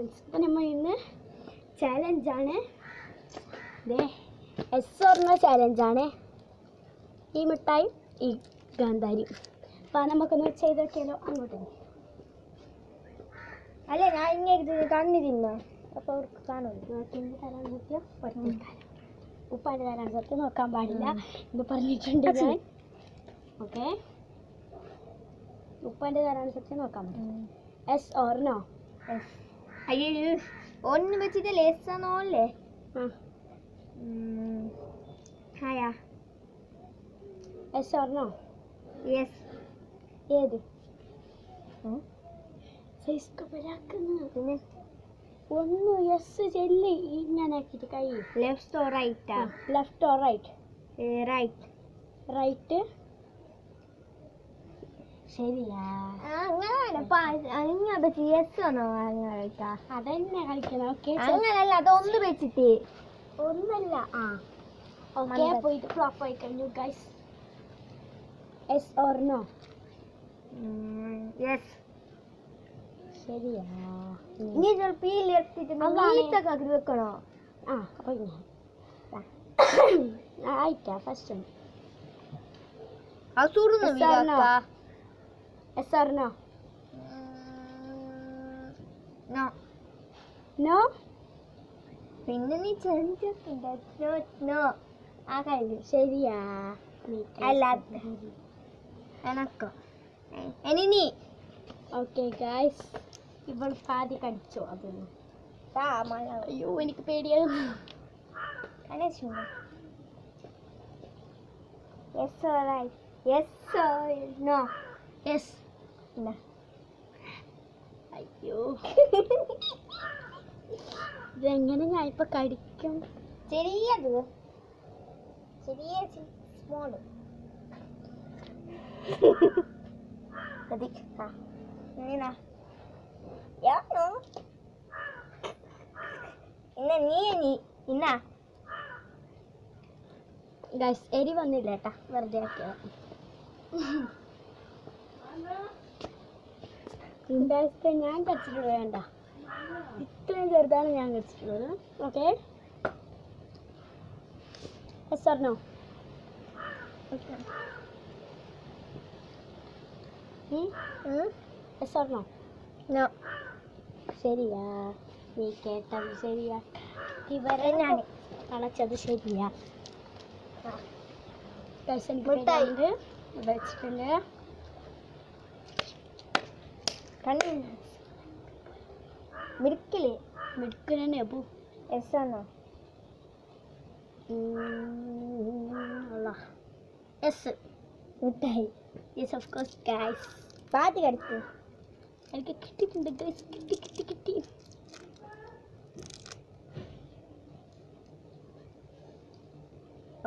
Friends, അപ്പം നമ്മൾ ഇന്ന് ചാലഞ്ചാണ്. Yes or no ചാലഞ്ചാണ്. ഈ മിഠായി ഈ ഗാന്ധാരി. അപ്പം നമുക്കൊന്ന് ചെയ്ത് നോക്കിയാലോ. അങ്ങോട്ട് അല്ലേ, ഞാൻ ഇങ്ങനെ കണ്ണു തിന്നോ അപ്പോൾ അവർക്ക് കാണുമല്ലോ. തിന്ന് തരാൻ സത്യം ഒറ്റക്കാലം ഉപ്പാൻ്റെ തരാൻ സത്യം നോക്കാൻ പാടില്ല എന്ന് പറഞ്ഞിട്ടുണ്ട് ഞാൻ. ഓക്കെ, ഉപ്പാൻ്റെ തരാൻ സത്യം നോക്കാൻ പാടില്ല. Yes or no? അയ്യോ, ഒന്ന് വെച്ചിട്ട് ലേസാന്നോല്ലേ. ഹായാ എസ് ഓർണോ? യെസ്. ഏത് സൈസ് വരാക്കുന്നു? പിന്നെ ഒന്ന് യെസ് ചെല്ലി ഇങ്ങനെ ആക്കിയിട്ട് കൈ ലെഫ്റ്റ് ഓർ റൈറ്റാ? Left or right? Right. Right. ശരിയാ. അങ്ങനെ യെസ് ആണോ? റൈറ്റാ അതന്നെ കളിക്കണം. ഓക്കെ, അങ്ങനല്ല, അതൊന്ന് വെച്ചിട്ട് ഒന്നല്ല. ഓക്കെ, പോയിട്ട് ഫ്ലോപ്പ് ആയി കഴിഞ്ഞു guys. Yes or no? Yes. ശരിയാ. ഇനി ചിലപ്പോൾ ഈ ലെഫ്റ്റ് വെക്കണോ? അപ്പോൾ ആയിട്ടാ first. Yes or no? No. പിന്നെ നീ ചെറിയ ആ കഴിഞ്ഞു. ശരിയാ. അല്ലാത്ത എനക്കോ ഇനി നീ. ഓക്കെ ഗൈസ്, ഇവൾ പാതി കടിച്ചോ? അതൊന്നും അയ്യോ എനിക്ക് പേടിയാകുന്നു. Yes or right? Yes or no? Yes. അയ്യോ ഇതെങ്ങനെ ഞാൻ ഇപ്പൊ കടിക്കും? ചെറിയത്, ചെറിയ സ്മോള് മതി. ഇന്നാ ഗൈസ്, എരി വന്നില്ല കേട്ടാ, വെറുതെ ആക്കിയത്. ഇണ്ടായിട്ട് ഞാൻ കടിച്ചിട്ടുള്ളത് വേണ്ട, ഇത്രയും ചെറുതാണ് ഞാൻ കടിച്ചിട്ടുള്ളത്. Okay, yes or no? Yes or no? No. ശരിയാ, നീ കേട്ടത് ശരിയാ. ഇവരെ ഞാൻ കളച്ചത് ശരിയാ. മിഠായി വെച്ചിട്ടുണ്ട്. മിടുക്കില്ലേ? മിടുക്കിനെ അപ്പു. എസ് ആണോ? എസ്. മിഠായി. Yes of course guys. പാതി കടിച്ചു. എനിക്ക് കിട്ടിയിട്ടുണ്ട് ഗൈസ്. കിട്ടി.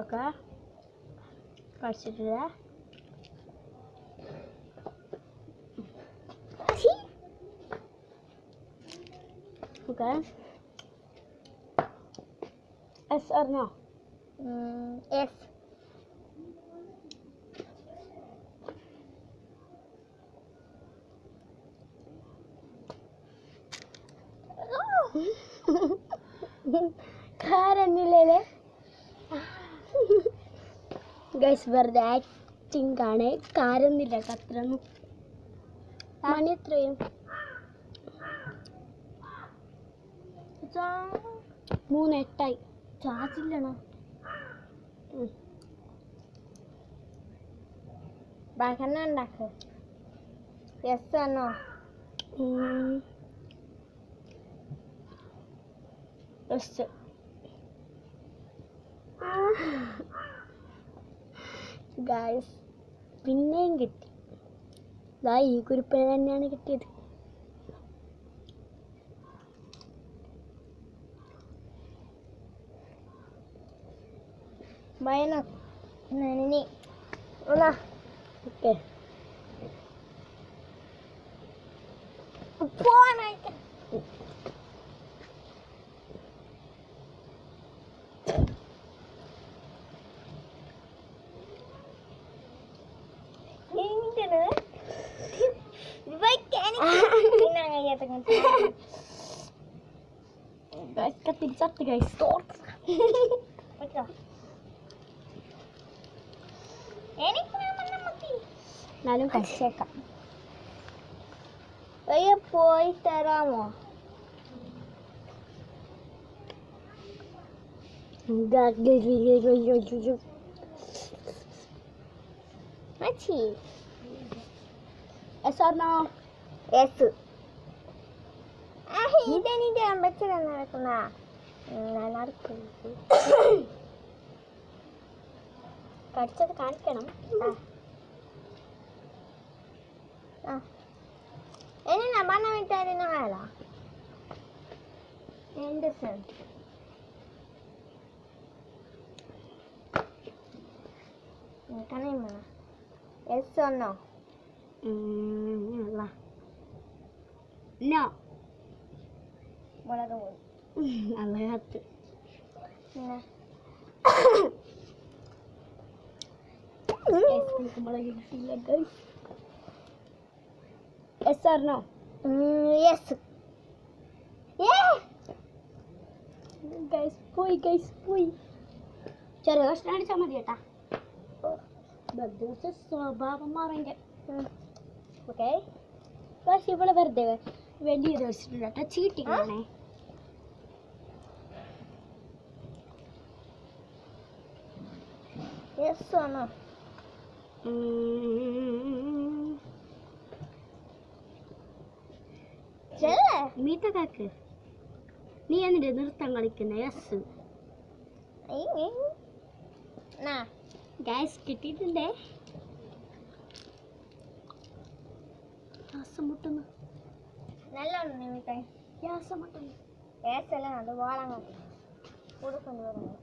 ഓക്കെ, കഴിച്ചിട്ടില്ല. Okay, yes or no? Yes. കാരന്നില്ലേ ഗൈസ്, വെറുതെ ആക്ടിങ് ആണ്. കാരന്നില്ല അത്രയൊന്നും. മണി എത്രയും? 3:08. ചാർജ് ഇല്ലണോ? ബാക്കന്നെ ഉണ്ടാക്ക്. യെസ് ആണോ? യെസ്. ഗൈസ്, പിന്നെയും കിട്ടി. ഈ കുരുപ്പിനെ തന്നെയാണ് കിട്ടിയത്. ഓക്കെ, കത്തിരിച്ചത്ത് ഗൈസ്. എന്നാലും കഴിച്ചേക്കാം. പോയി തരാമോ? മച്ചി Yes or no? യെസ്. ഇതെനിക്ക് അമ്പച്ചത് നടക്കുന്ന കടിച്ചത് കാണിക്കണം. എന്നാ പറഞ്ഞ വിട്ടായിരുന്നു ആരാ എൻ്റെ സർ കണയുമോ? Yes or no? No. മുളക് പോയി. അല്ലാത്ത പിന്നെ Yes or no? Yes. Guys പോയി. ചെറിയ കഷ്ണം അടിച്ചാൽ മതി കേട്ടാ. സ്വഭാവം മാറേണ്ട. ഓക്കെ. പക്ഷെ ഇവിടെ വെറുതെ വലിയ ദിവസിട്ടുണ്ട് കേട്ടോ. ചീറ്റിങ് ആണേ. Yes or no? മീത്തക്കാക്ക് നീ എന്നിട്ട് നൃത്തം കളിക്കുന്ന. യെസ് ഗൈസ് കിട്ടിയിട്ടുണ്ടേ. ശ്വാസം മുട്ടുന്നു. നല്ലോണം നിമിത്തായി. ശ്വാസം മുട്ടുന്നു. യെസ് അല്ല, അത് വാളാൻ കൊടുക്കുന്നു പറഞ്ഞു.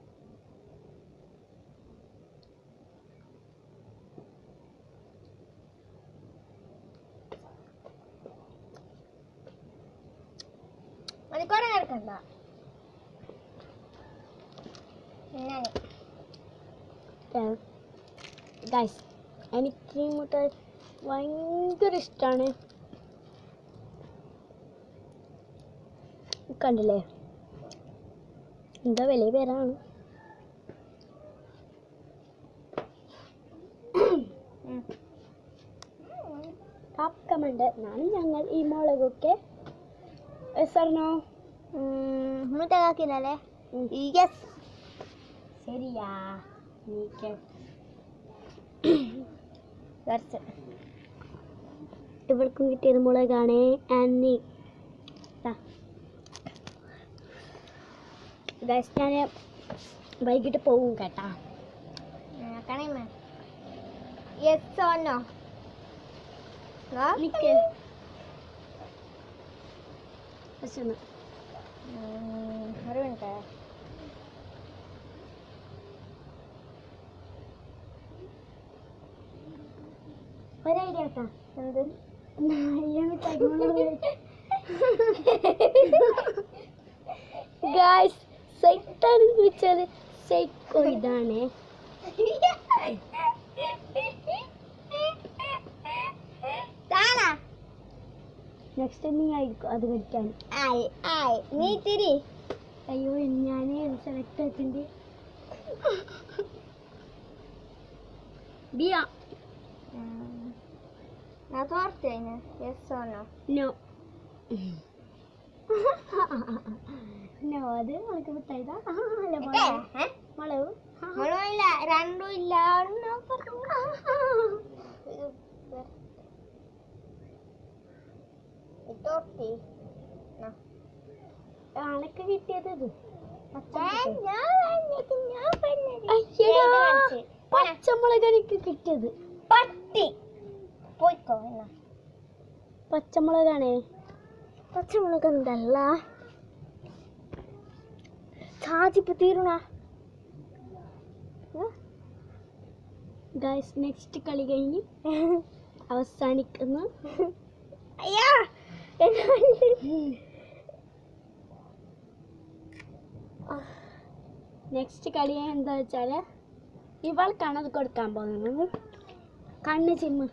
അത് കുറെ കിടക്കണ്ട. ഗൈസ് എനിക്ക് ഈ മുട്ടായി ഭയങ്കര ഇഷ്ടമാണ്. കണ്ടില്ലേ എന്താ വലിയ പേരാണ്. ടോപ്പ് കമന്റ് ഞാനും ഞങ്ങൾ ഈ മുളകൊക്കെ. Yes or no? മുട്ടകാക്കില്ലേ? യെസ്. ശരിയാ. നീക്ക് ഇവൾക്കും കിട്ടിയത് മുളകാണ്. ആൻഡ് ഗൈസ് ഞാൻ വൈകിട്ട് പോകും കേട്ടാ. Yes or no? നിക്ക് ഒരു മിനിറ്റ്. ഒരു ഐഡിയ കേട്ടാ. എന്ത്? ഗൈസ് സൈറ്റാണ് വിളിച്ചത്. സൈക്കോ ഇതാണ്. നെക്സ്റ്റ് നീ ആയിരിക്കും അത് കഴിക്കാൻ. നീ തിരി. അയ്യോ ഞാൻ സെലക്ട് ആക്കിണ്ട്. ബിയ ഞാൻ തോർത്തേന്. Yes or no? No. No അത് നമുക്ക് മിഠായിതാ. മുളക് മുളകില്ല, രണ്ടും ഇല്ല. ആണൊക്കെ കിട്ടിയത് ഇത്. പച്ചമുളക് എനിക്ക് കിട്ടിയത്. പട്ടി പോയിക്കോ. എന്നാ പച്ചമുളകാണ്. പച്ചമുളക് എന്തല്ല ചാച്ചിപ്പ് തീരണ. ഗൈസ് നെക്സ്റ്റ് കളി കഴിഞ്ഞ് അവസാനിക്കുന്നു. അയ്യാ നെക്സ്റ്റ് കളി എന്താ വെച്ചാല് ഇവൾക്കാണ് അത് കൊടുക്കാൻ പോകുന്നത്. കണ്ണ് ചിമ്മ്.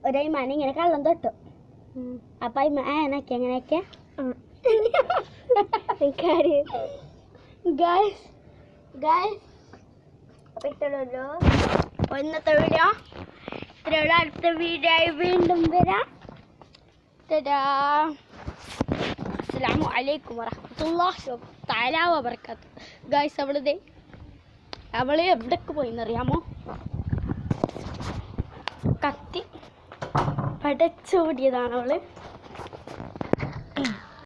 ഒരേ മന ഇങ്ങനെ കള്ളം തൊട്ടു. അപ്പം അതിനൊക്കെ എങ്ങനെയൊക്കെ ഗൈസ് അപ്പോൾ ഇട്ടല്ലോ. ഇന്നത്തെ വീഡിയോ ഇത്രയുള്ള അടുത്ത വീഡിയോ ആയി വീണ്ടും വരാം. അസ്സലാമു അലൈക്കും വറഹ്മത്തുള്ളാഹി തആല വബറകാതുഹു. ഗൈസ് അവള് എവിടേക്ക് പോയിന്നറിയാമോ? കത്തി പടച്ചോടിയതാണ് അവള്.